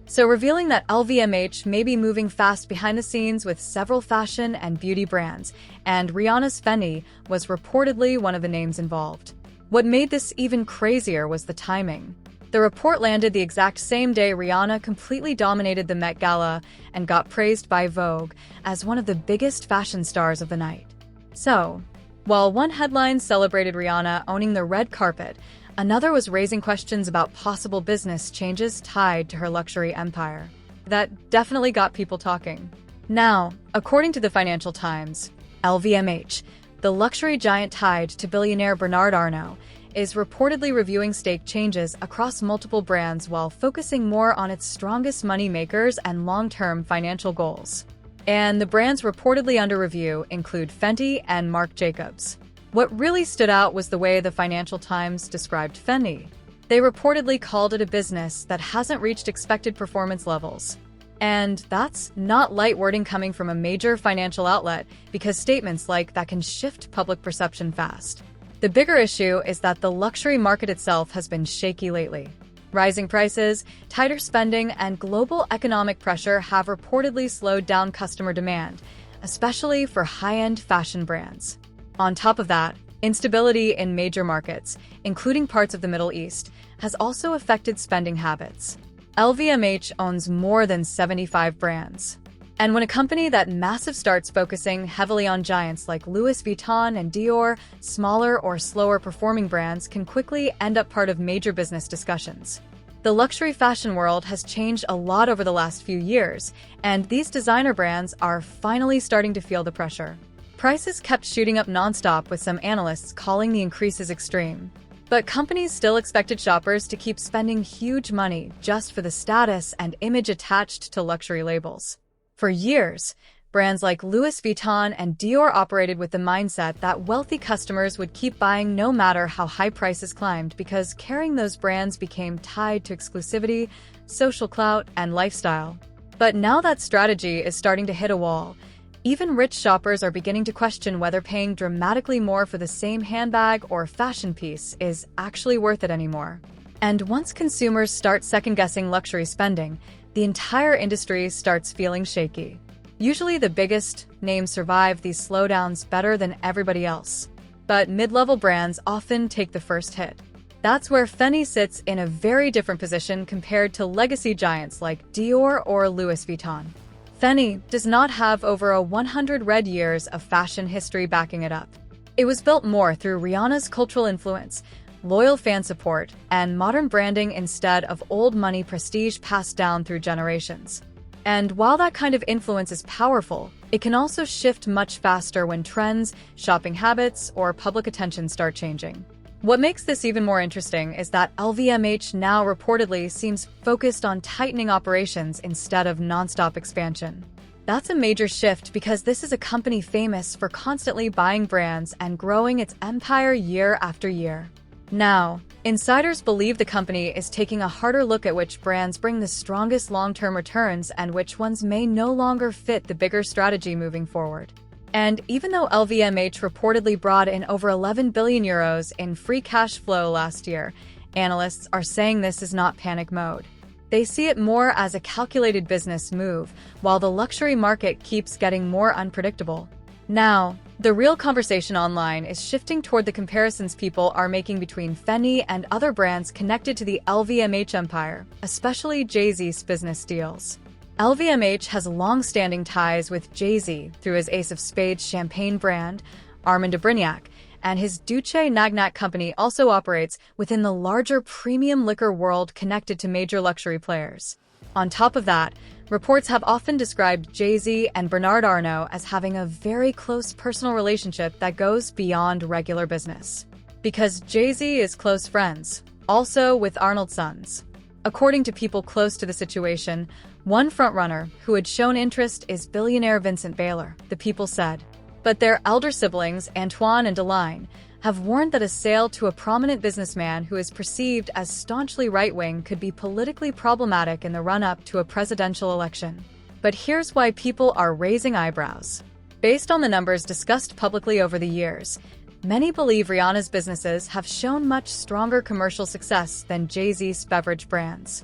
So revealing that LVMH may be moving fast behind the scenes with several fashion and beauty brands, and Rihanna's Fenty was reportedly one of the names involved. What made this even crazier was the timing. The report landed the exact same day Rihanna completely dominated the Met Gala and got praised by Vogue as one of the biggest fashion stars of the night. So, while one headline celebrated Rihanna owning the red carpet, another was raising questions about possible business changes tied to her luxury empire. That definitely got people talking. Now, according to the Financial Times, LVMH, the luxury giant tied to billionaire Bernard Arnault, is reportedly reviewing stake changes across multiple brands while focusing more on its strongest money makers and long-term financial goals. And the brands reportedly under review include Fenty and Marc Jacobs. What really stood out was the way the Financial Times described Fenty. They reportedly called it a business that hasn't reached expected performance levels. And that's not light wording coming from a major financial outlet, because statements like that can shift public perception fast. The bigger issue is that the luxury market itself has been shaky lately. Rising prices, tighter spending, and global economic pressure have reportedly slowed down customer demand, especially for high-end fashion brands. On top of that, instability in major markets, including parts of the Middle East, has also affected spending habits. LVMH owns more than 75 brands. And when a company that massive starts focusing heavily on giants like Louis Vuitton and Dior, smaller or slower performing brands can quickly end up part of major business discussions. The luxury fashion world has changed a lot over the last few years, and these designer brands are finally starting to feel the pressure. Prices kept shooting up nonstop, with some analysts calling the increases extreme. But companies still expected shoppers to keep spending huge money just for the status and image attached to luxury labels. For years, brands like Louis Vuitton and Dior operated with the mindset that wealthy customers would keep buying no matter how high prices climbed, because carrying those brands became tied to exclusivity, social clout, and lifestyle. But now that strategy is starting to hit a wall. Even rich shoppers are beginning to question whether paying dramatically more for the same handbag or fashion piece is actually worth it anymore. And once consumers start second-guessing luxury spending, the entire industry starts feeling shaky. Usually the biggest names survive these slowdowns better than everybody else. But mid-level brands often take the first hit. That's where Fenty sits in a very different position compared to legacy giants like Dior or Louis Vuitton. Fenty does not have over 100 red years of fashion history backing it up. It was built more through Rihanna's cultural influence, loyal fan support, and modern branding instead of old money prestige passed down through generations. And while that kind of influence is powerful, it can also shift much faster when trends, shopping habits, or public attention start changing. What makes this even more interesting is that LVMH now reportedly seems focused on tightening operations instead of nonstop expansion. That's a major shift, because this is a company famous for constantly buying brands and growing its empire year after year. Now, insiders believe the company is taking a harder look at which brands bring the strongest long-term returns and which ones may no longer fit the bigger strategy moving forward. And even though LVMH reportedly brought in over 11 billion euros in free cash flow last year, analysts are saying this is not panic mode. They see it more as a calculated business move, while the luxury market keeps getting more unpredictable. Now, the real conversation online is shifting toward the comparisons people are making between Fenty and other brands connected to the LVMH empire, especially Jay-Z's business deals. LVMH has long-standing ties with Jay-Z through his Ace of Spades champagne brand, Armand de Brignac, and his Duce Nagnac company also operates within the larger premium liquor world connected to major luxury players. On top of that, reports have often described Jay-Z and Bernard Arnault as having a very close personal relationship that goes beyond regular business. Because Jay-Z is close friends, also with Arnold's sons. According to people close to the situation, one frontrunner who had shown interest is billionaire Vincent Baylor, the People said. But their elder siblings, Antoine and Deline, have warned that a sale to a prominent businessman who is perceived as staunchly right-wing could be politically problematic in the run-up to a presidential election. But here's why people are raising eyebrows. Based on the numbers discussed publicly over the years, many believe Rihanna's businesses have shown much stronger commercial success than Jay-Z's beverage brands.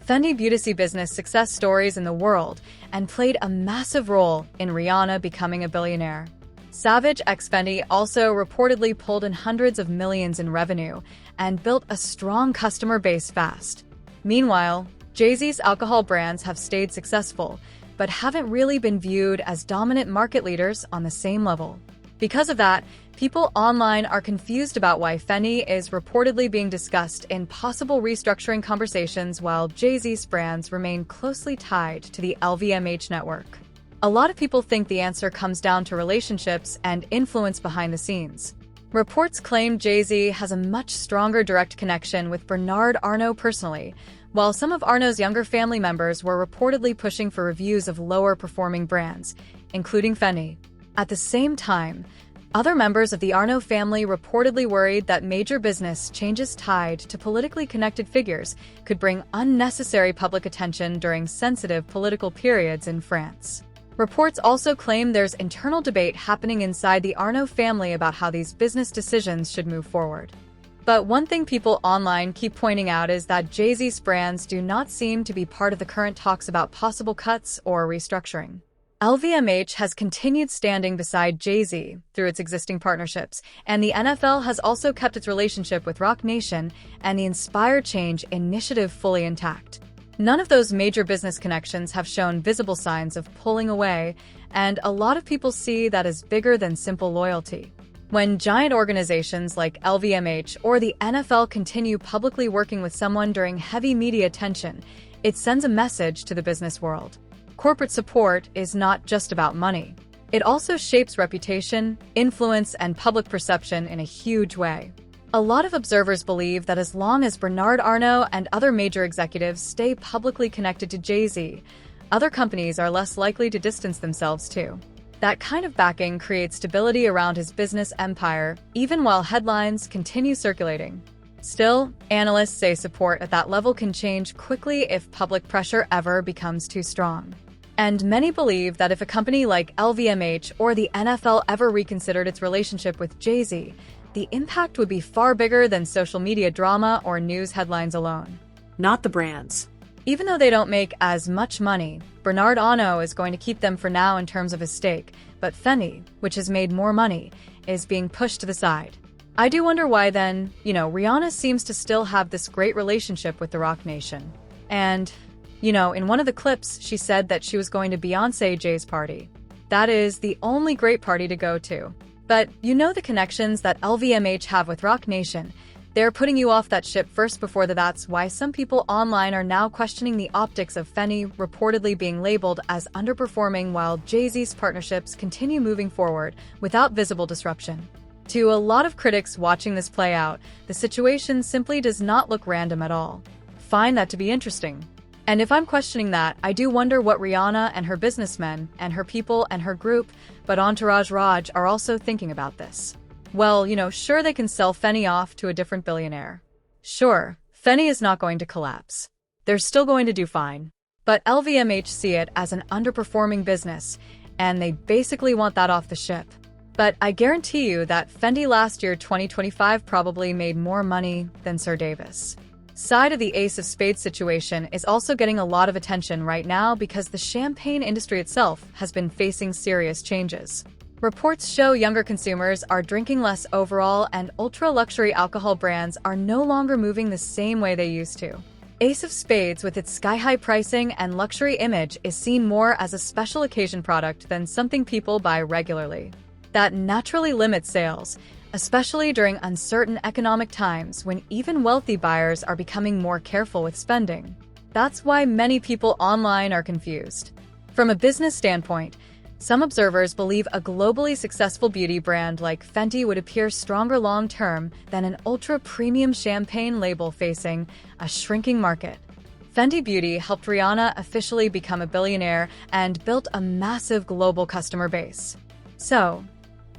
Fendi Beauty business success stories in the world and played a massive role in Rihanna becoming a billionaire. Savage X Fendi also reportedly pulled in hundreds of millions in revenue and built a strong customer base fast. Meanwhile, Jay-Z's alcohol brands have stayed successful, but haven't really been viewed as dominant market leaders on the same level. Because of that, people online are confused about why Fendi is reportedly being discussed in possible restructuring conversations while Jay-Z's brands remain closely tied to the LVMH network. A lot of people think the answer comes down to relationships and influence behind the scenes. Reports claim Jay-Z has a much stronger direct connection with Bernard Arnault personally, while some of Arnault's younger family members were reportedly pushing for reviews of lower-performing brands, including Fendi. At the same time, other members of the Arnault family reportedly worried that major business changes tied to politically connected figures could bring unnecessary public attention during sensitive political periods in France. Reports also claim there's internal debate happening inside the Arnault family about how these business decisions should move forward. But one thing people online keep pointing out is that Jay-Z's brands do not seem to be part of the current talks about possible cuts or restructuring. LVMH has continued standing beside Jay-Z through its existing partnerships, and the NFL has also kept its relationship with Roc Nation and the Inspire Change initiative fully intact. None of those major business connections have shown visible signs of pulling away, and a lot of people see that as bigger than simple loyalty. When giant organizations like LVMH or the NFL continue publicly working with someone during heavy media attention, it sends a message to the business world. Corporate support is not just about money. It also shapes reputation, influence, and public perception in a huge way. A lot of observers believe that as long as Bernard Arnault and other major executives stay publicly connected to Jay-Z, other companies are less likely to distance themselves too. That kind of backing creates stability around his business empire, even while headlines continue circulating. Still, analysts say support at that level can change quickly if public pressure ever becomes too strong. And many believe that if a company like LVMH or the NFL ever reconsidered its relationship with Jay-Z, the impact would be far bigger than social media drama or news headlines alone. Not the brands. Even though they don't make as much money, Bernard Arnault is going to keep them for now in terms of his stake, but Fendi, which has made more money, is being pushed to the side. I do wonder why then, Rihanna seems to still have this great relationship with the Roc Nation. And, in one of the clips, she said that she was going to Beyonce Jay's party. That is the only great party to go to. But the connections that LVMH have with Roc Nation, they're putting you off that ship first before that's why some people online are now questioning the optics of Fendi reportedly being labeled as underperforming while Jay-Z's partnerships continue moving forward without visible disruption. To a lot of critics watching this play out, the situation simply does not look random at all. Find that to be interesting. And if I'm questioning that, I do wonder what Rihanna and her businessmen and her people and her group, but Entourage Raj, are also thinking about this. Well, sure they can sell Fendi off to a different billionaire. Sure, Fendi is not going to collapse. They're still going to do fine. But LVMH see it as an underperforming business, and they basically want that off the ship. But I guarantee you that Fendi last year, 2025, probably made more money than Sir Davis. Side of the Ace of Spades situation is also getting a lot of attention right now because the champagne industry itself has been facing serious changes. Reports show younger consumers are drinking less overall, and ultra-luxury alcohol brands are no longer moving the same way they used to. Ace of Spades, with its sky-high pricing and luxury image, is seen more as a special occasion product than something people buy regularly. That naturally limits sales, especially during uncertain economic times when even wealthy buyers are becoming more careful with spending. That's why many people online are confused. From a business standpoint, some observers believe a globally successful beauty brand like Fenty would appear stronger long-term than an ultra-premium champagne label facing a shrinking market. Fenty Beauty helped Rihanna officially become a billionaire and built a massive global customer base. So,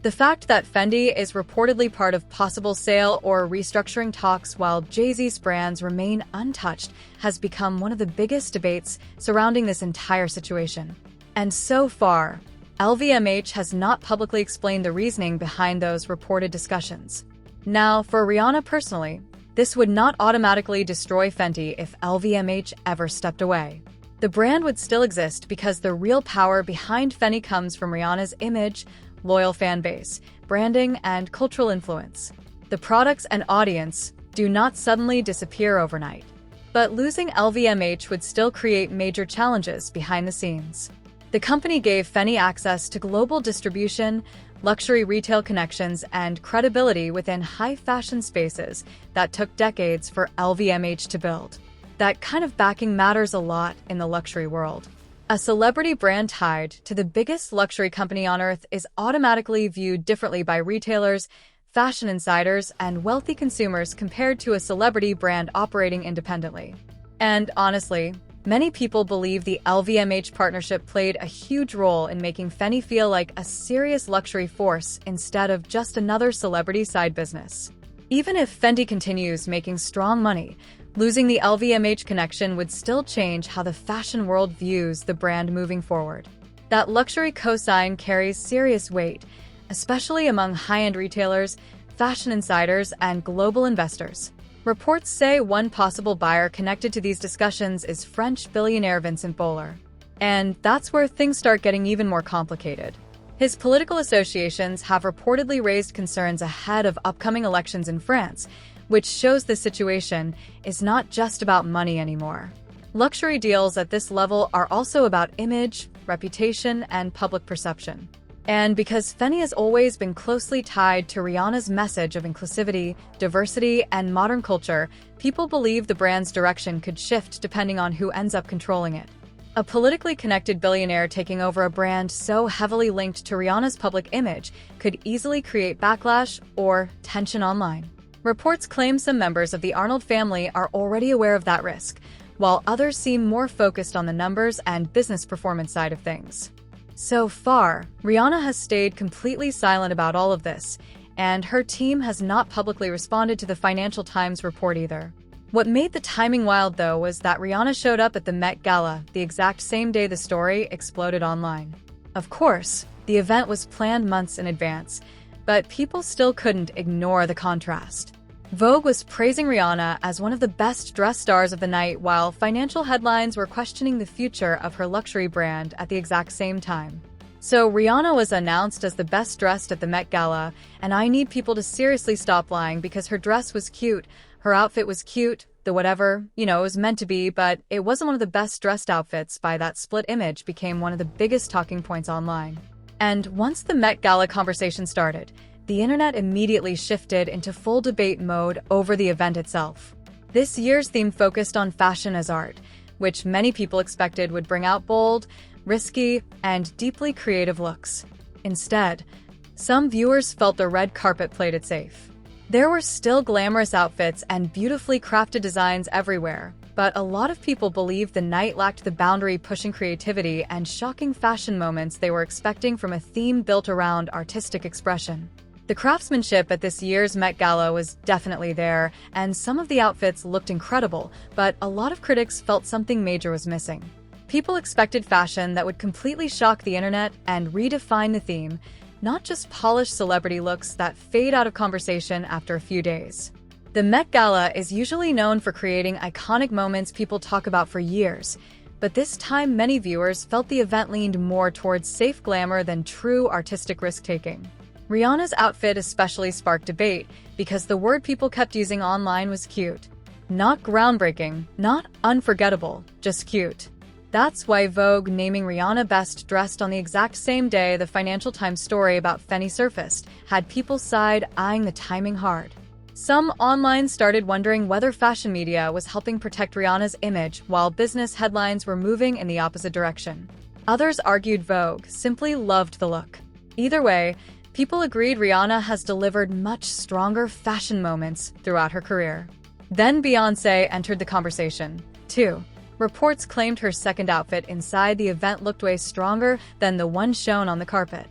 the fact that Fendi is reportedly part of possible sale or restructuring talks while Jay-Z's brands remain untouched has become one of the biggest debates surrounding this entire situation. And so far, LVMH has not publicly explained the reasoning behind those reported discussions. Now, for Rihanna personally, This would not automatically destroy Fenty if LVMH ever stepped away. The brand would still exist because the real power behind Fenty comes from Rihanna's image, loyal fan base, branding, and cultural influence. The products and audience do not suddenly disappear overnight. But losing LVMH would still create major challenges behind the scenes. The company gave Fenty access to global distribution, luxury retail connections, and credibility within high-fashion spaces that took decades for LVMH to build. That kind of backing matters a lot in the luxury world. A celebrity brand tied to the biggest luxury company on earth is automatically viewed differently by retailers, fashion insiders, and wealthy consumers compared to a celebrity brand operating independently. And honestly, many people believe the LVMH partnership played a huge role in making Fenty feel like a serious luxury force instead of just another celebrity side business. Even if Fenty continues making strong money, losing the LVMH connection would still change how the fashion world views the brand moving forward. That luxury cosign carries serious weight, especially among high-end retailers, fashion insiders, and global investors. Reports say one possible buyer connected to these discussions is French billionaire Vincent Bolloré. And that's where things start getting even more complicated. His political associations have reportedly raised concerns ahead of upcoming elections in France, which shows the situation is not just about money anymore. Luxury deals at this level are also about image, reputation, and public perception. And because Fenty has always been closely tied to Rihanna's message of inclusivity, diversity, and modern culture, people believe the brand's direction could shift depending on who ends up controlling it. A politically connected billionaire taking over a brand so heavily linked to Rihanna's public image could easily create backlash or tension online. Reports claim some members of the Arnold family are already aware of that risk, while others seem more focused on the numbers and business performance side of things. So far, Rihanna has stayed completely silent about all of this, and her team has not publicly responded to the Financial Times report either. What made the timing wild, though, was that Rihanna showed up at the Met Gala the exact same day the story exploded online. Of course, the event was planned months in advance, but people still couldn't ignore the contrast. Vogue was praising Rihanna as one of the best-dressed stars of the night, while financial headlines were questioning the future of her luxury brand at the exact same time. So Rihanna was announced as the best-dressed at the Met Gala, and I need people to seriously stop lying because her dress was cute, her outfit was cute, the whatever, it was meant to be, but it wasn't one of the best-dressed outfits. By that split image became one of the biggest talking points online. And once the Met Gala conversation started, the internet immediately shifted into full debate mode over the event itself. This year's theme focused on fashion as art, which many people expected would bring out bold, risky, and deeply creative looks. Instead, some viewers felt the red carpet played it safe. There were still glamorous outfits and beautifully crafted designs everywhere, but a lot of people believed the night lacked the boundary-pushing creativity and shocking fashion moments they were expecting from a theme built around artistic expression. The craftsmanship at this year's Met Gala was definitely there, and some of the outfits looked incredible, but a lot of critics felt something major was missing. People expected fashion that would completely shock the internet and redefine the theme, not just polished celebrity looks that fade out of conversation after a few days. The Met Gala is usually known for creating iconic moments people talk about for years, but this time many viewers felt the event leaned more towards safe glamour than true artistic risk-taking. Rihanna's outfit especially sparked debate because the word people kept using online was cute. Not groundbreaking, not unforgettable, just cute. That's why Vogue naming Rihanna best dressed on the exact same day the Financial Times story about Fenty surfaced had people side-eyeing the timing hard. Some online started wondering whether fashion media was helping protect Rihanna's image while business headlines were moving in the opposite direction. Others argued Vogue simply loved the look. Either way, people agreed Rihanna has delivered much stronger fashion moments throughout her career. Then Beyoncé entered the conversation, too. Reports claimed her second outfit inside the event looked way stronger than the one shown on the carpet.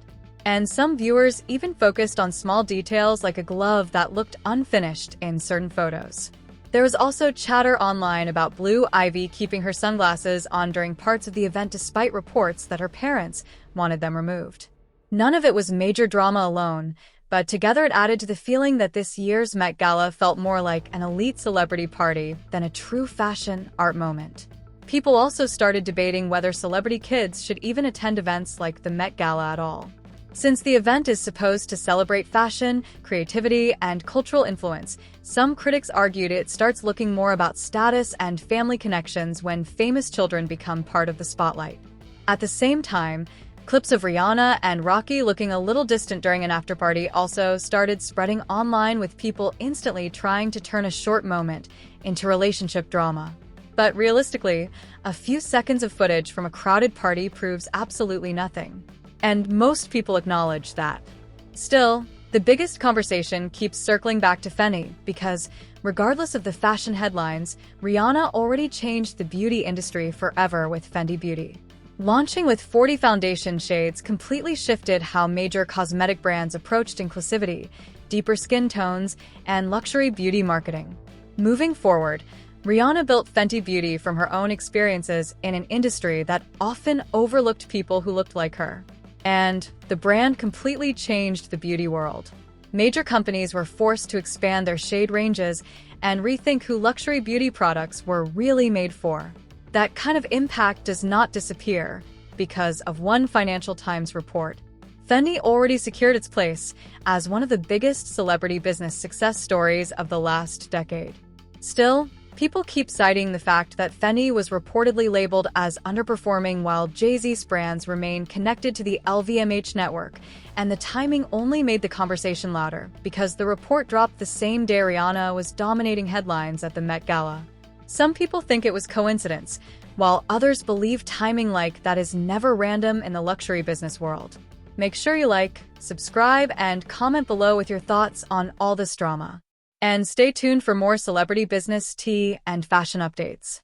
And some viewers even focused on small details like a glove that looked unfinished in certain photos. There was also chatter online about Blue Ivy keeping her sunglasses on during parts of the event despite reports that her parents wanted them removed. None of it was major drama alone, but together it added to the feeling that this year's Met Gala felt more like an elite celebrity party than a true fashion art moment. People also started debating whether celebrity kids should even attend events like the Met Gala at all. Since the event is supposed to celebrate fashion, creativity, and cultural influence, some critics argued it starts looking more about status and family connections when famous children become part of the spotlight. At the same time, clips of Rihanna and Rocky looking a little distant during an afterparty also started spreading online, with people instantly trying to turn a short moment into relationship drama. But realistically, a few seconds of footage from a crowded party proves absolutely nothing. And most people acknowledge that. Still, the biggest conversation keeps circling back to Fenty because, regardless of the fashion headlines, Rihanna already changed the beauty industry forever with Fenty Beauty. Launching with 40 foundation shades completely shifted how major cosmetic brands approached inclusivity, deeper skin tones, and luxury beauty marketing. Moving forward, Rihanna built Fenty Beauty from her own experiences in an industry that often overlooked people who looked like her. And the brand completely changed the beauty world. Major companies were forced to expand their shade ranges and rethink who luxury beauty products were really made for. That kind of impact does not disappear because of one Financial Times report. Fenty already secured its place as one of the biggest celebrity business success stories of the last decade. Still, people keep citing the fact that Fenty was reportedly labeled as underperforming while Jay-Z's brands remain connected to the LVMH network, and the timing only made the conversation louder because the report dropped the same day Rihanna was dominating headlines at the Met Gala. Some people think it was coincidence, while others believe timing like that is never random in the luxury business world. Make sure you like, subscribe, and comment below with your thoughts on all this drama. And stay tuned for more celebrity business, tea, and fashion updates.